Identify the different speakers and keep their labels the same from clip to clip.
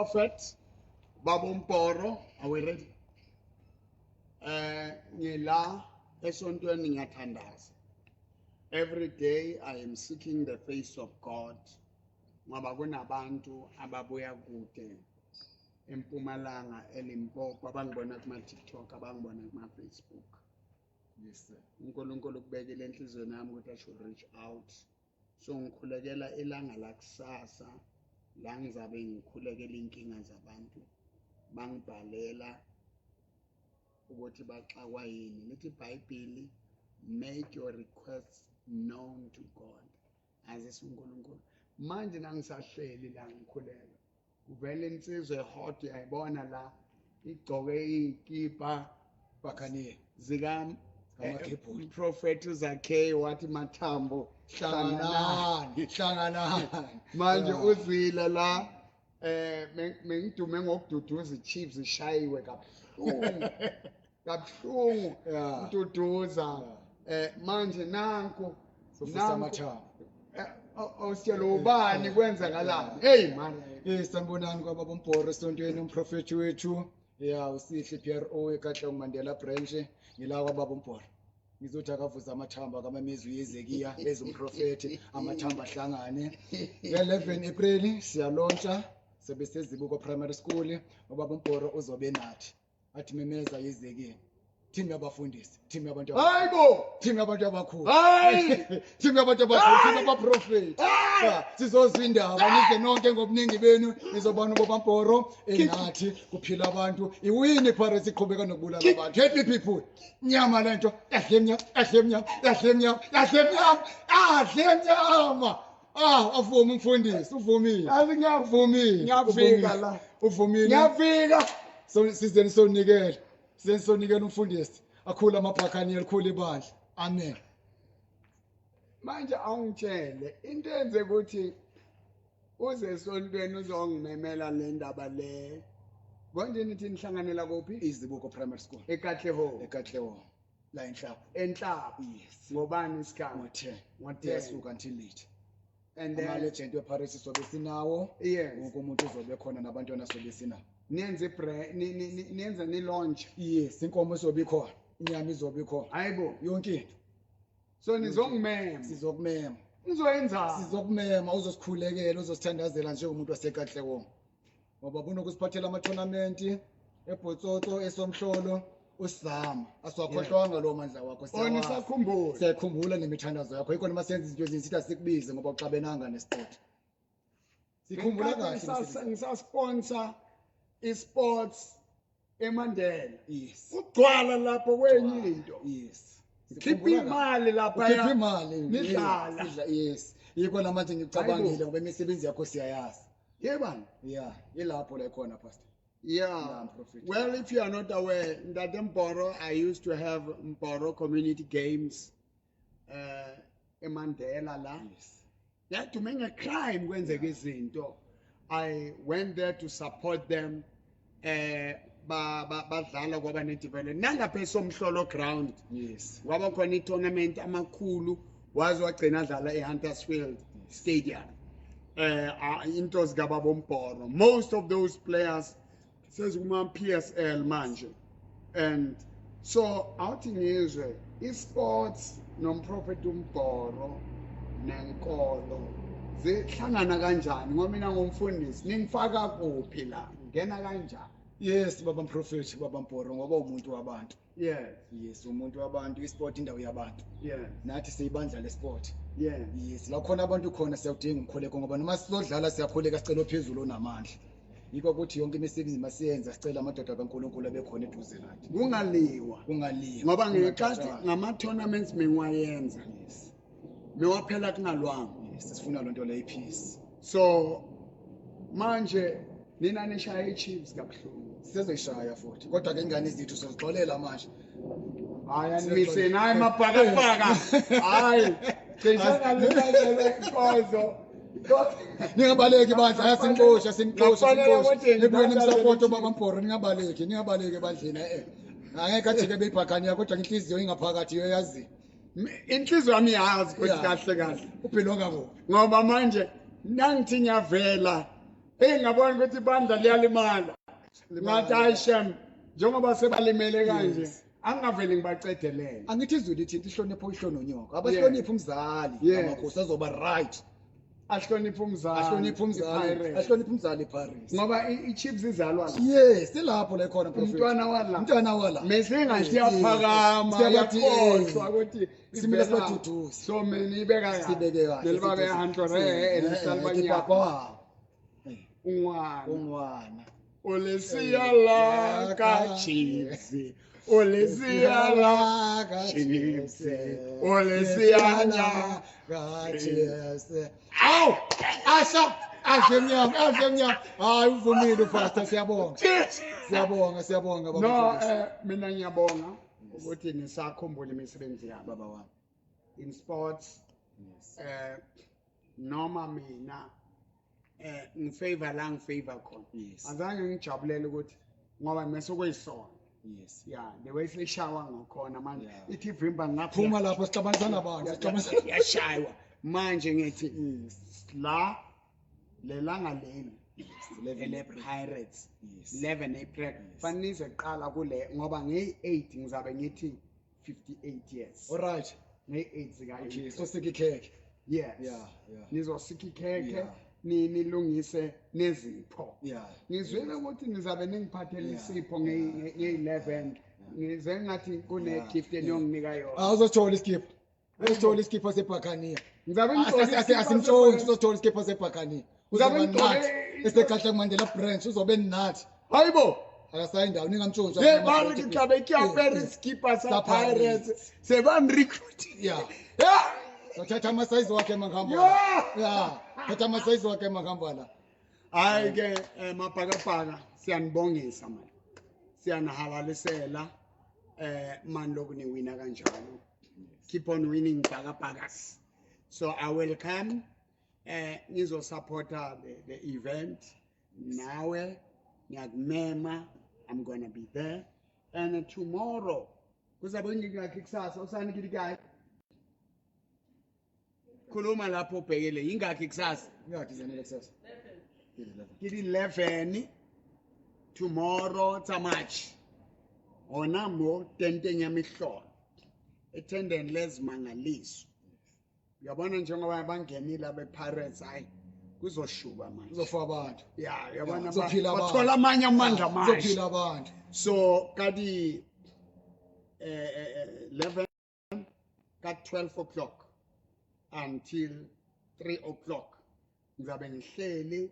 Speaker 1: Prophet Babomporo, are we ready? Ngila esontweni ngiyathandaza. Every day I am seeking the face of God. Ngoba kunabantu ababuya kude eMpumalanga eLimpopo abangibona kuma TikTok abangibona kuma Facebook.
Speaker 2: Yes, sir.
Speaker 1: uNkulunkulu kubekile enhlizweni yami ukuthi I should reach out. So ngikhulekela ilanga lakusasa la ngizabe ngikhulekela inkinga zabantu bangibhalela ukuthi baxakwa yini. Lithi iBhayibheli, make your requests known to God. Azise uNkulunkulu. Manje nangisahleli la ngikhulela. Kuvela insizwe hot yayibona la igcoke ikipa
Speaker 2: Bakhaniye.
Speaker 1: zika
Speaker 2: Amakhephuti.
Speaker 1: Prophet uZakhe wathi mathambo
Speaker 2: Hlanganani.
Speaker 1: manje uzwile la mengidume ngokududuza iChiefs ishayiwe kabuhlungu
Speaker 2: Yeah.
Speaker 1: ududuza manje nanku
Speaker 2: Sofisa amathambo.
Speaker 1: ositshela ubani kwenzakalani hey man
Speaker 2: Sanibonani kwaBabomporo esontweni umprofeti wethu. Yeah, usihle PRO eKatlong Mandela branch ngila kwaBabomporo. Ngizothi akavuza amathamba kamamezwi yezekiya ezumprofeti amathamba ahlangane. 11 April siyalontsha sobe sezibuko primary school uBabomporo uzobe nathi. Athi memeza yezekiya. Team yabafundisi, team yabantu
Speaker 1: hayibo
Speaker 2: team yabantu abakhulu.
Speaker 1: hayi
Speaker 2: Team yabantu abakhulu, team yabaprofeti. Sizozwa indaba nize nonke ngobuningi benu nizobona uBabomporo enathi kuphila abantu. Iwini Pirates iqhubeka nokubulala abantu. Happy people. Nyama lento, yahle mnyama. Avuma umfundisi, uvumile.
Speaker 1: azi ngiyafika la
Speaker 2: Uvumile.
Speaker 1: ngiyafika
Speaker 2: So sizeni sonikela. Sizeni sonikela umfundisi. Akhula amabhakani elikhulu ibandla. Amen.
Speaker 1: manje awungitshele into enze ukuthi uze esontweni uzongimemela le ndaba le konje nithi nihlanganela kuphi
Speaker 2: Izibuko primary school.
Speaker 1: eKatleho
Speaker 2: Ekatlewo. La enhlaba.
Speaker 1: enhlaba
Speaker 2: Yes.
Speaker 1: ngobani isikhathi
Speaker 2: Ngo-10.
Speaker 1: Ngo-10.
Speaker 2: Yasuka until late.
Speaker 1: and then
Speaker 2: Ama-legend weParis sobe sinawo.
Speaker 1: yes
Speaker 2: Wonke umuntu uzobe khona nabantwana sobe sinawo.
Speaker 1: niyenze niyenze ni-launch
Speaker 2: Yes, inkomo izobe ikhona. Inyama izobe ikhona.
Speaker 1: hayibo
Speaker 2: Yonke into.
Speaker 1: so nizongimema
Speaker 2: Sizokumema.
Speaker 1: nizoyenzani
Speaker 2: Sizokumema uzosikhulekela uzosithandazela njengomuntu waseKatlewo. Ngoba kunokusiphathela ama-tournament eBhotsotso esomhlolo usizama. Asiwakhohlwanga lo mandla wakho siyawazi.
Speaker 1: nisakhumbula
Speaker 2: Siyakhumbula nemithandazo yakho. Yikho noma senza izinto ezinye sithi sikubize ngoba uxabenanga nesport. Sikhumbula kahle.
Speaker 1: ngisasponsor i-sports eMandela
Speaker 2: Yes.
Speaker 1: ugcwala lapho kwenye into
Speaker 2: Yes.
Speaker 1: khipha imali lapha
Speaker 2: Ukhipha imali.
Speaker 1: nidlala.
Speaker 2: Sidla, yes. Yikho namanje ngicabangile
Speaker 1: Hayibo.
Speaker 2: ngoba imisebenzi yakho siyayazi.
Speaker 1: yebani
Speaker 2: Yeah, ilapho la ikhona pastor.
Speaker 1: yeah
Speaker 2: Prophet.
Speaker 1: well if you are not aware that Mporo I used to have Mporo community games eMandela la
Speaker 2: Yes.
Speaker 1: yadume ngecrime kwenzeka izinto I went there to support them badlala kwaba ne-development nangapha esomhlolo ground
Speaker 2: Yes.
Speaker 1: kwaba khona i-tournament amakhulu waze wagcina adlala eHuntersfield Stadium into zikaBabomporo most of those players sezikuma PSL manje and so awuthi ngizwe i-sports nomprofeti uMbhoro nenkolo zihlangana kanjani ngoba mina ngumfundisi ningifaka kuphi la ngena kanjani
Speaker 2: Yes, baba mprofeti, baba Mporo ngoba umuntu wabantu.
Speaker 1: yes
Speaker 2: Yes, umuntu wabantu, isport indawo yabantu.
Speaker 1: yes
Speaker 2: Nathi siyibandla lesport.
Speaker 1: yes
Speaker 2: Yes, la khona abantu khona siyawudinga umkhuleko ngoba noma sizodlala siyakhuleka sicela phezulu onamandla. Yikho ukuthi yonke imisebenzi masiyenza sicela amadoda kaNkuluNkulu abekhona eduze nathi.
Speaker 1: kungaliwa
Speaker 2: Kungaliwa.
Speaker 1: ngoba ngekathi ngama-tournaments mengiwayenza
Speaker 2: Yes.
Speaker 1: mewaphela kungalwanga
Speaker 2: Yes, sifuna lonto le peace.
Speaker 1: so manje nina nishaya i-Chiefs kabuhlungu
Speaker 2: Sizoyishaya futhi. Kodwa ke ingane zethu sizixolela manje.
Speaker 1: hayi animiseni hayi mabhakabhaka hayi cisha ngalibazele inkozo
Speaker 2: Ningabaleki bandla yasinxosha sinxosha
Speaker 1: Ngafanele
Speaker 2: sinxosha.
Speaker 1: ukuthi
Speaker 2: Nebuyeni
Speaker 1: ngidlale
Speaker 2: imsupport
Speaker 1: le
Speaker 2: baba Mporo ningabaleki ebandleni Angeke ajike beyibhakanya kodwa inhliziyo ingaphakathi iyayazi.
Speaker 1: inhliziyo yami iyazi ukuthi
Speaker 2: Yeah.
Speaker 1: kahle kahle
Speaker 2: Uphilwa ngabo.
Speaker 1: ngoba manje nangithi ngiyavela ngabona ukuthi ibandla liyalimala ngathi ayishem njengoba sebalimele kanje angaveli ngibacedelele
Speaker 2: Angithi izulu lithi ihlonipho ihlononyoko. Abahloniphi umzali amakhosi azoba right.
Speaker 1: ahlonipha umzali
Speaker 2: Ahloniphi umzali. Ahloniphi umzali eParis.
Speaker 1: ngoba i-chips izalwa la
Speaker 2: Yes, silapho la khona prophet. Umntwana wala.
Speaker 1: mesingathi iyaphakama iyakhohlwa ukuthi
Speaker 2: Simile sibaduduze.
Speaker 1: so mina ibeka
Speaker 2: Sibeke kahle.
Speaker 1: nelibabe ehantlore elisalibanyana
Speaker 2: Papa.
Speaker 1: ungwana
Speaker 2: Ungwana.
Speaker 1: olesiya la ka chips olesiya la chips olesiya la
Speaker 2: Aw! Asha mnyama. Hayi uvumile pastor siyabonga. Siyabonga baba.
Speaker 1: no mina ngiyabonga ukuthi nisakhumbula imisebenzi yami
Speaker 2: Baba wami.
Speaker 1: in sports noma mina ngifavor la ngifavor khona
Speaker 2: Yes.
Speaker 1: azange ngijabulele ukuthi ngoba mase kuyisona
Speaker 2: Yes.
Speaker 1: yeah the way sishawa ngakhona manje
Speaker 2: Yeah.
Speaker 1: ithi vimba ngapha
Speaker 2: Phuma lapho sixabanisa nabantu.
Speaker 1: yashaywa manje ngithi la lelanga leli ele Pirates 11 April fanele iqala kule ngoba nge8 ngizabe ngithi 58 years
Speaker 2: All right.
Speaker 1: nge8 zika
Speaker 2: Okay, so sikikheke.
Speaker 1: yes
Speaker 2: Yeah.
Speaker 1: nizosika ikhekhe
Speaker 2: Yeah.
Speaker 1: nilungise nezipho
Speaker 2: Yeah.
Speaker 1: ngizwile ukuthi nizabe ningiphathele
Speaker 2: Yeah.
Speaker 1: isipho nge11 ngize ngathi kune gift eniyonginika yona
Speaker 2: Awuzothola iskip. Uzothola iskip seBhakania.
Speaker 1: ngizabe
Speaker 2: Asimtshontshe uzothola iskip seBhakania.
Speaker 1: Uzabe
Speaker 2: Uzoba
Speaker 1: ngigqoke-
Speaker 2: nathi. Esekahle Mandela branch uzobe nathi.
Speaker 1: hayibo
Speaker 2: Akasayindawo ningamtshontsha.
Speaker 1: ye bari ngitlabe ke apere skipper sa Pirates se ban recruit
Speaker 2: Yeah.
Speaker 1: yeah
Speaker 2: Uthatha amasayizi wakhe emangamba.
Speaker 1: Yeah.
Speaker 2: Yeah. Uthatha amasayizi wakhe emangamba la.
Speaker 1: hayi ke mabhakabhaka siyanibongisa manje siyanihalalisela mani lokuni wina kanjalo keep on winning bhakabhakas so I welcome nizo supporter the event nawe ngiyakumema I'm going to be there and tomorrow kuzabe ngingakhi kusasa usani kithi kayi khuluma lapho ubhekele ingakhi kusasa
Speaker 2: Ngathi zenele kusasa.
Speaker 1: kithi 11 tomorrow tsamach ona mo tenteng ya mihlolo ethendeni lezimangaliso uyabona njengoba bangenile abe Pirates hayi kuzoshuba manje
Speaker 2: Uzofa abantu.
Speaker 1: yeah uyabona
Speaker 2: Kuzophila abantu.
Speaker 1: bathola amanye amandla manje
Speaker 2: Kuzophila abantu.
Speaker 1: so kadi 11 ka 12 o'clock until 3 o'clock ngizabe ngihleli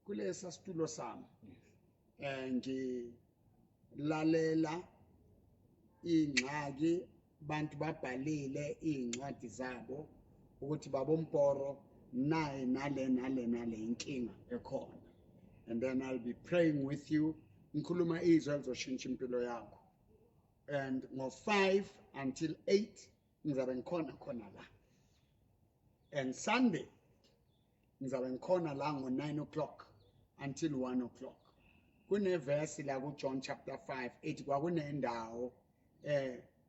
Speaker 1: kulesa situlo sami ngilalela ingxaki bantu babhalile incwadi zabo ukuthi babomporo naye nale inkinga ekhona and then I'll be praying with you ngikhuluma izwi elizoshintsha impilo yakho and ngo5 until 8 ngizabe ngikhona la and Sunday ngizabe ngikhona la ngo9 o'clock until 1 o'clock kuneverse la kuJohn chapter 5 ethi kwakunendawo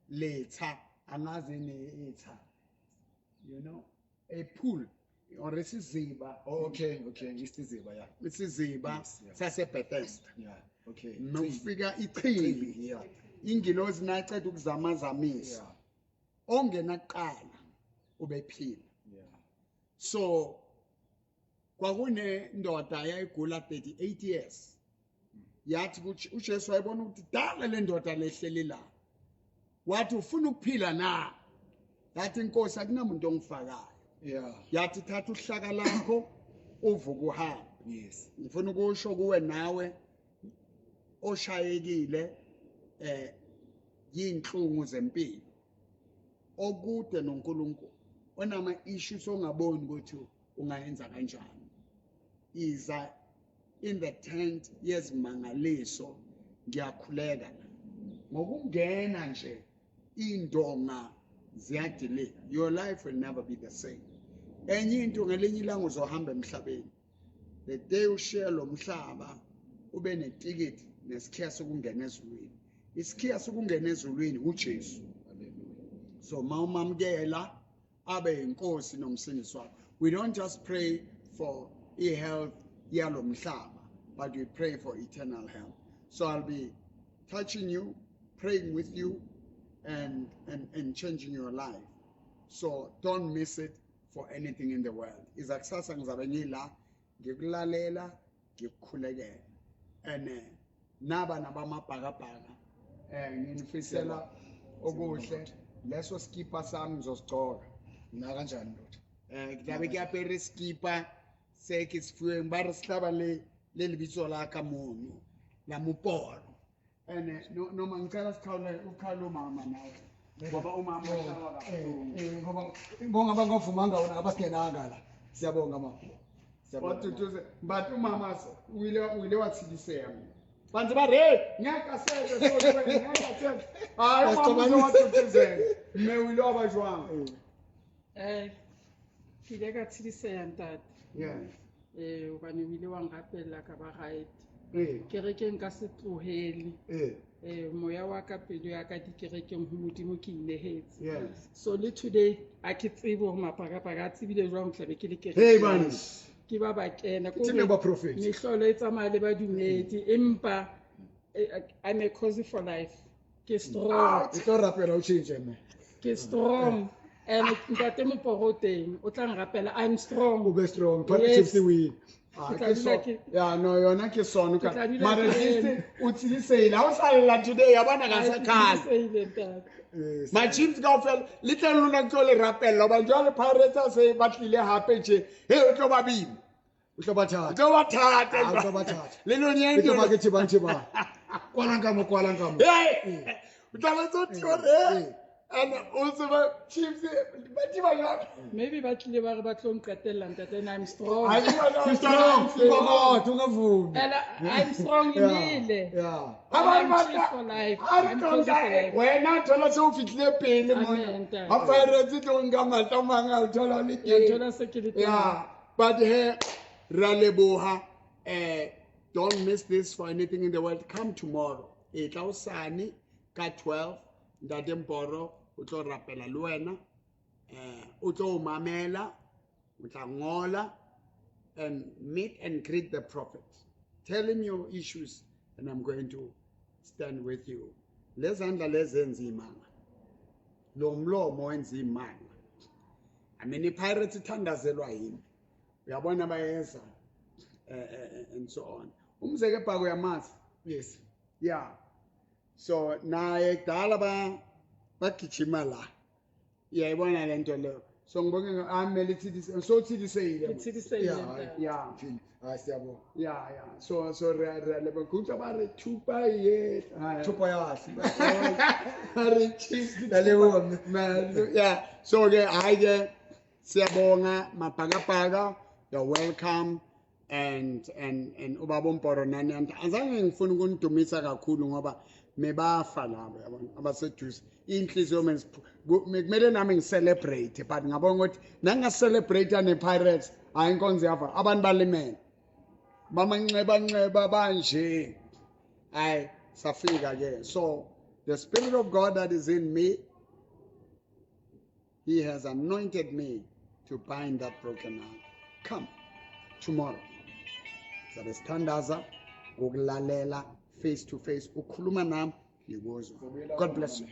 Speaker 1: letha angazi itha you know a pool or isiziba
Speaker 2: Okay. Isiziba yeah.
Speaker 1: isiziba
Speaker 2: Yes, yeah.
Speaker 1: sase Bethesda
Speaker 2: Yeah. Okay.
Speaker 1: nofika ichibi
Speaker 2: Yeah.
Speaker 1: ingilozi naceda ukuzamazamisa
Speaker 2: Yeah.
Speaker 1: ongena kuqala ubephila
Speaker 2: Yeah.
Speaker 1: so kwakune ndoda yayigula 38 years yathi uJesu wayibona ukuthi dala le ndoda lehleli la wathi ufuna ukuphila na yathi inkosi akunamuntu ongifakayo
Speaker 2: Yeah.
Speaker 1: yathi thatha uhlaka lakho uvuka uhambe
Speaker 2: Yes.
Speaker 1: ngifuna ukusho kuwe nawe oshayekile yinhlungu zempilo okude noNkulunkulu onama issues ongaboni ukuthi ungayenza kanjani iza in the tent yezimangaliso ngiyakhuleka la ngokungena nje indonga ziyadile your life will never be the same enye into ngelinye ilanga uzohamba emhlabeni the day ushare lo mhlaba ube netikiti nesikhiya sokungena ezulwini isikhiya sokungena ezulwini uJesu so mawumamkela abe inkosi nomsindisi wakho we don't just pray for i-health yalo mhlaba, but we pray for eternal health. So I'll be touching you, praying with you, and changing your life. So don't miss it for anything in the world. Iza kusasa ngizabe ngila ngikulalela ngikukhulekela. And naba nabamabhakabhaka nginifisela okuhle leso skipa sami ngizosigcoka.
Speaker 2: Na kanjani ndoda?
Speaker 1: Kutabe kuyapera iskipa sekisifuwe ngibari sihlaba leli bitso la kamunyu la muporo. And noma ngicela sikhawule ukhalo mama nawe. Ngoba umama uhlaba kakhulu.
Speaker 2: Ngoba bangavumanga wona abasingenanga la. Siyabonga mama.
Speaker 1: Watutuze but umama wile watsilisea. Bantu ba re nyaka sele so nyaka sele. Hayi umama watutuze. Me wile abajwang.
Speaker 3: Ke ile ka tshidiseya ntate.
Speaker 1: Yeah.
Speaker 3: Hobane o ile wa ngapella ka ba right.
Speaker 1: Eh.
Speaker 3: Nka se tlohele. Moya wa ka pelo ya ka dikerekeng ho modimo ke inehetse.
Speaker 1: Yes.
Speaker 3: So le today a ke tsebe ho mapakapaka a tsebile jwang tlabe ke le kereke.
Speaker 1: Hey man.
Speaker 3: Ke ba ba kena ko
Speaker 2: Tsebe ba prophet.
Speaker 3: mehlolo e tsamaya le ba dumedi empa I'm a cause for life. Ke strong.
Speaker 2: E tlo rapela o change me.
Speaker 3: Ke strong. And ntate Moporo teng o tla ngapela I'm strong.
Speaker 2: O be strong.
Speaker 3: Yes.
Speaker 2: Partnership the win.
Speaker 1: Yeah, no, yona ke sono ka.
Speaker 3: Ke tla dula
Speaker 1: Mara
Speaker 3: ke
Speaker 1: just
Speaker 3: eme.
Speaker 1: utsilisela ha o sala today yabana ka sa khala.
Speaker 3: Seile ntate.
Speaker 1: My chiefs go fell little luna tlo le rapella ba jwale Pirates se batlile hape tje. He o tlo ba bima.
Speaker 2: O tlo bathatha.
Speaker 1: Tlo ba thata.
Speaker 2: O tlo bathatha.
Speaker 1: Le lo
Speaker 2: E tlo ba
Speaker 1: nyeng.
Speaker 2: ke tsheba. Kwalanga mo.
Speaker 1: Hey. O tla tso tore. And also my chiefs ba diba ya.
Speaker 3: Maybe ba tlile ba re ba tlo nqetella ntate and I'm strong.
Speaker 1: I
Speaker 2: Ke strong. Ngoba ungavumi.
Speaker 3: And I'm strong imile.
Speaker 2: Yeah.
Speaker 3: I'm chief for life. I'm close for life.
Speaker 1: Wena thola se o fitlile pele mo.
Speaker 3: Amen, ntate.
Speaker 1: Ha Pirates tlo nka matla manga o thola le
Speaker 3: Ya
Speaker 1: teng.
Speaker 3: thola se ke le teng.
Speaker 1: Yeah, but here, Raleboha, don't miss this for anything in the world. Come tomorrow. Sani, ka 12, Ndate Mporo, utlo rapela luena, utlo mamela, utla ngola, and meet and greet the prophet. Tell him your issues, and I'm going to stand with you. Lezandla lezenza imanga. Lo mlomo wenza imanga. I mean, iPirates ithandazelwa yini. Uyabona bayeza and so on. Umzeke bhako yamazi.
Speaker 2: Yes.
Speaker 1: Yeah. So naye kudala bagijima la. Iyayibona lento leyo. So ngibonge amele ithidise so thidiseyile.
Speaker 3: Ithidiseyile
Speaker 2: Yeah.
Speaker 3: ntate.
Speaker 1: Yeah.
Speaker 2: Hayi siyabonga.
Speaker 1: Yeah. So re lebekutla ba re thupa ye.
Speaker 2: Thupa yahle.
Speaker 1: Re chiefs.
Speaker 2: Dalewona.
Speaker 1: Man, yeah. So ke hayi siyabonga mabhakabhaka, you're welcome and ubaba Mporo nani azange ngifuna ukunidumisa kakhulu ngoba mebafa labo yabona abaseduze inhliziyo kumele nami ngicelebrate but ngabona ukuthi nanga celebrate nePirates hayi inkonzo yafa abantu balimele bamanxeba banje hayi safika ke. So the spirit of God that is in me, he has anointed me to bind that broken heart. Come tomorrow. Zabe sithandaza ngokulalela face to face ukhuluma nami ngikuzwa. God bless you.